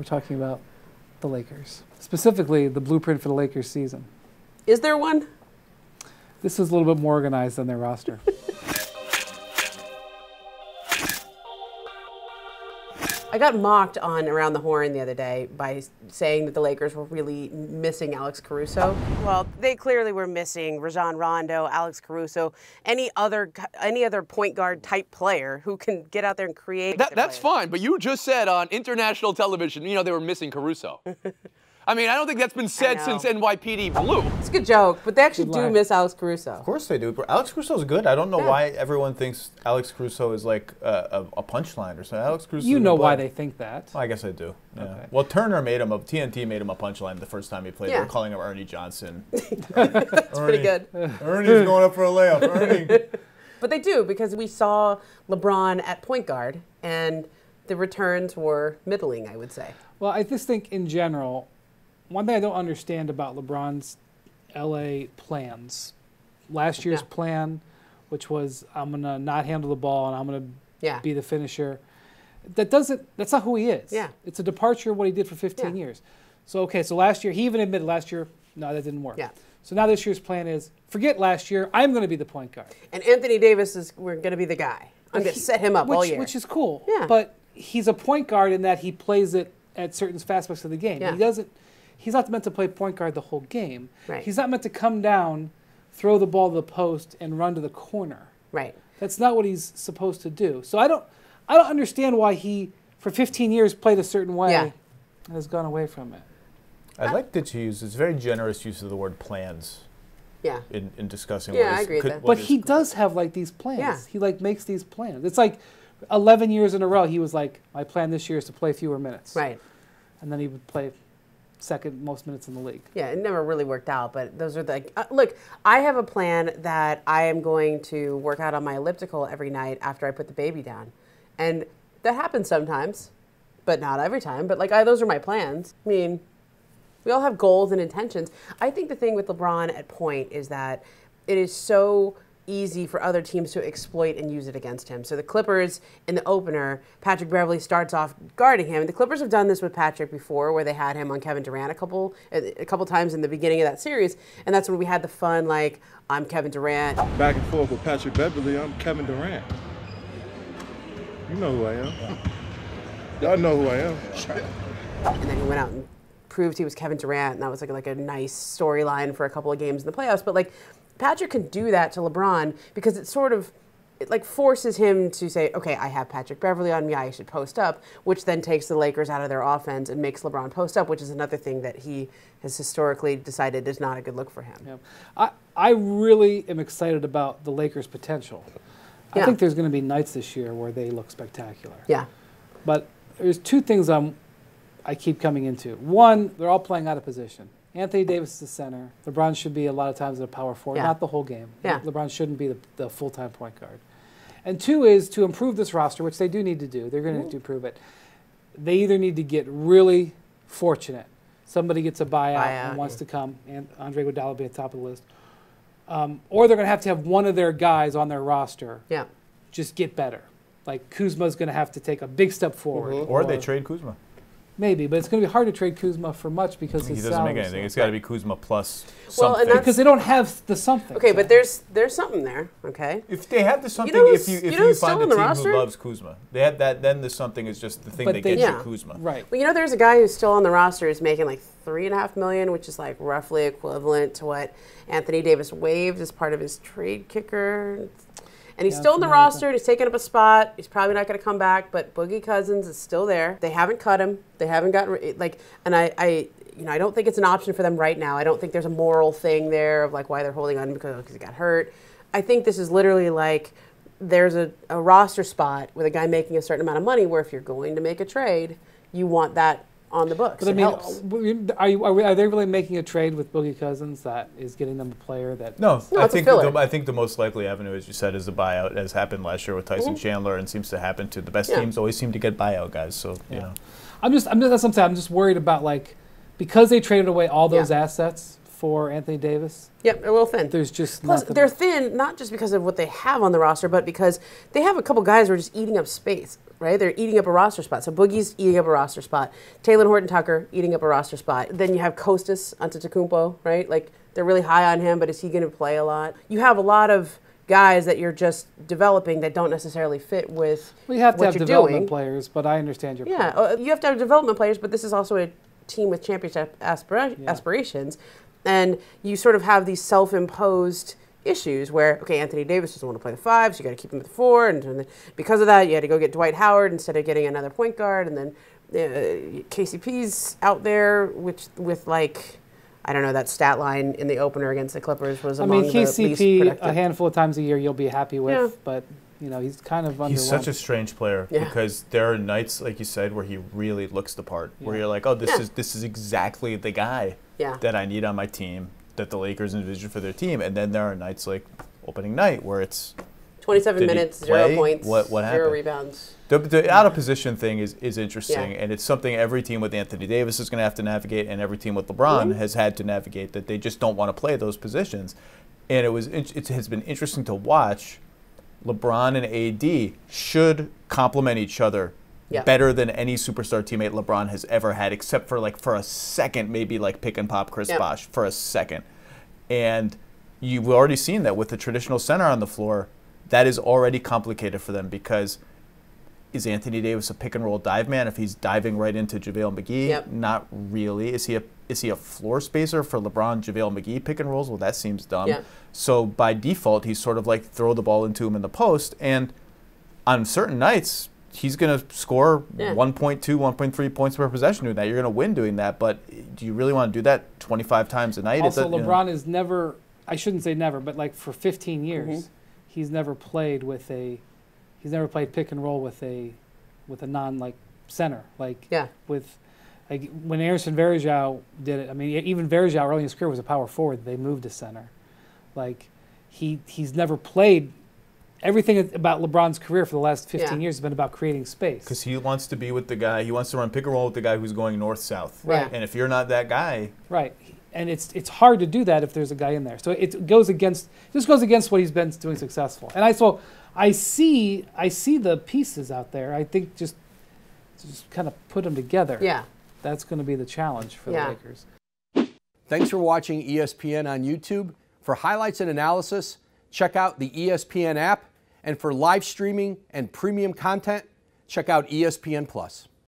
We're talking about the Lakers, specifically the blueprint for the Lakers season. Is there one? This is a little bit more organized than their roster. I got mocked on Around the Horn the other day by saying that the Lakers were really missing Alex Caruso. Well, they clearly were missing Rajon Rondo, Alex Caruso, any other point guard type player who can get out there and create. That's fine, but you just said on international television, you know, they were missing Caruso. I mean, I don't think that's been said since NYPD Blue. It's a good joke, but they actually do miss Alex Caruso. Of course they do. Alex Caruso's good. I don't know why everyone thinks Alex Caruso is like a punchline or something. Alex Caruso. You know why they think that. Well, I guess I do. Yeah. Okay. Well, Turner made him TNT made him a punchline the first time he played. Yeah. They were calling him Ernie Johnson. That's pretty good. Ernie's going up for a layup. Ernie. But they do, because we saw LeBron at point guard, and the returns were middling, I would say. Well, I just think in general, one thing I don't understand about LeBron's LA plans, last year's plan, which was I'm going to not handle the ball and I'm going to be the finisher, that's not who he is. Yeah. It's a departure of what he did for 15 years. So, okay, so last year, he even admitted last year, no, that didn't work. Yeah. So now this year's plan is, forget last year, I'm going to be the point guard. And Anthony Davis we're going to be the guy. I'm going to set him up all year. Which is cool. Yeah. But he's a point guard in that he plays it at certain aspects of the game. Yeah. He's not meant to play point guard the whole game. Right. He's not meant to come down, throw the ball to the post, and run to the corner. Right. That's not what he's supposed to do. So I don't understand why he, for 15 years, played a certain way and has gone away from it. I like that you use, it's very generous use of the word plans. Yeah. In discussing what I agree with that. But he does have like these plans. Yeah. He like makes these plans. It's like 11 years in a row he was like, my plan this year is to play fewer minutes. Right. And then he would play second most minutes in the league. Yeah, it never really worked out, but those are the look, I have a plan that I am going to work out on my elliptical every night after I put the baby down. And that happens sometimes, but not every time. But like those are my plans. I mean, we all have goals and intentions. I think the thing with LeBron at point is that it is so easy for other teams to exploit and use it against him. So the Clippers in the opener, Patrick Beverley starts off guarding him. The Clippers have done this with Patrick before, where they had him on Kevin Durant a couple times in the beginning of that series, and that's when we had the fun like, I'm Kevin Durant. Back and forth with Patrick Beverley, I'm Kevin Durant. You know who I am. Y'all know who I am. And then he went out and proved he was Kevin Durant, and that was like a nice storyline for a couple of games in the playoffs. But like, Patrick can do that to LeBron because it like forces him to say, okay, I have Patrick Beverley on me, I should post up, which then takes the Lakers out of their offense and makes LeBron post up, which is another thing that he has historically decided is not a good look for him. Yeah. I really am excited about the Lakers' potential. I think there's going to be nights this year where they look spectacular. Yeah. But there's two things I keep coming into. One, they're all playing out of position. Anthony Davis is the center. LeBron should be a lot of times a power forward, not the whole game. Yeah. LeBron shouldn't be the full-time point guard. And two is to improve this roster, which they do need to do. They're going to have to improve it. They either need to get really fortunate. Somebody gets a buyout and wants to come, and Andre Iguodala will be at the top of the list. Or they're going to have one of their guys on their roster just get better. Like Kuzma's going to have to take a big step forward. Or they trade Kuzma. Maybe, but it's going to be hard to trade Kuzma for much because he doesn't make anything. It's got to be Kuzma plus something. And because they don't have the something. Okay, but there's something there. Okay. If they have the something, if you find a team who loves Kuzma, they have that. Then the something is just the thing that gets you Kuzma. Right. Well, there's a guy who's still on the roster who's making like $3.5 million, which is like roughly equivalent to what Anthony Davis waived as part of his trade kicker. And he's still in the roster, and he's taking up a spot. He's probably not going to come back, but Boogie Cousins is still there. They haven't cut him. They haven't gotten and I don't think it's an option for them right now. I don't think there's a moral thing there of like why they're holding on because he got hurt. I think this is literally like there's a roster spot with a guy making a certain amount of money where if you're going to make a trade, you want that on the books. But I mean, are they really making a trade with Boogie Cousins that is getting them a player that? No, I think the most likely avenue, as you said, is a buyout, as happened last year with Tyson Chandler, and seems to happen to the best teams. Always seem to get buyout guys. So you know, that's what I'm saying. I'm just worried about like because they traded away all those assets, for Anthony Davis. Yep, they're a little thin. There's just Plus, nothing. they're thin not just because of what they have on the roster, but because they have a couple guys who are just eating up space, right? They're eating up a roster spot. So Boogie's eating up a roster spot. Taylor Horton-Tucker eating up a roster spot. Then you have Kostas Antetokounmpo, right? Like, they're really high on him, but is he going to play a lot? You have a lot of guys that you're just developing that don't necessarily fit with We have to what have you're development doing. players, but I understand your point. Yeah, you have to have development players, but this is also a team with championship aspirations. And you sort of have these self-imposed issues where, okay, Anthony Davis doesn't want to play the 5, so you got to keep him at the 4. And then because of that, you had to go get Dwight Howard instead of getting another point guard. And then KCP's out there, which with like, I don't know, that stat line in the opener against the Clippers was among the least KCP productive. a handful of times a year you'll be happy with, but you know he's kind of underwhelmed. He's such a strange player because there are nights, like you said, where he really looks the part. Where you're like, oh, this is exactly the guy that I need on my team, that the Lakers envision for their team. And then there are nights like opening night where it's 27 minutes, 0 points, what happened? 0 rebounds. The out of position thing is interesting, and it's something every team with Anthony Davis is going to have to navigate, and every team with LeBron has had to navigate, that they just don't want to play those positions. And it has been interesting to watch. LeBron and AD should complement each other better than any superstar teammate LeBron has ever had, except for like for a second, maybe like pick and pop Chris Bosh for a second. And you've already seen that with the traditional center on the floor. That is already complicated for them because is Anthony Davis a pick and roll dive man if he's diving right into JaVale McGee? Not really. Is he a floor spacer for LeBron, JaVale McGee pick and rolls? Well, that seems dumb. So by default, he's sort of like throw the ball into him in the post. And on certain nights, he's going to score 1.2, 1.3 points per possession doing that. You're going to win doing that. But do you really want to do that 25 times a night? Also, LeBron is never, I shouldn't say never, but like for 15 years, he's never played pick and roll with a non like center with like when Anderson Varejao did it. I mean, even Varejao early in his career was a power forward. They moved to center. Like he's never played. Everything about LeBron's career for the last 15 years has been about creating space. Because he wants to be with the guy. He wants to run pick and roll with the guy who's going north-south. Right. And if you're not that guy, and it's hard to do that if there's a guy in there. So it goes against what he's been doing successful. And I see the pieces out there. I think just kind of put them together. Yeah. That's going to be the challenge for the Lakers. Thanks for watching ESPN on YouTube. For highlights and analysis, check out the ESPN app. And for live streaming and premium content, check out ESPN+.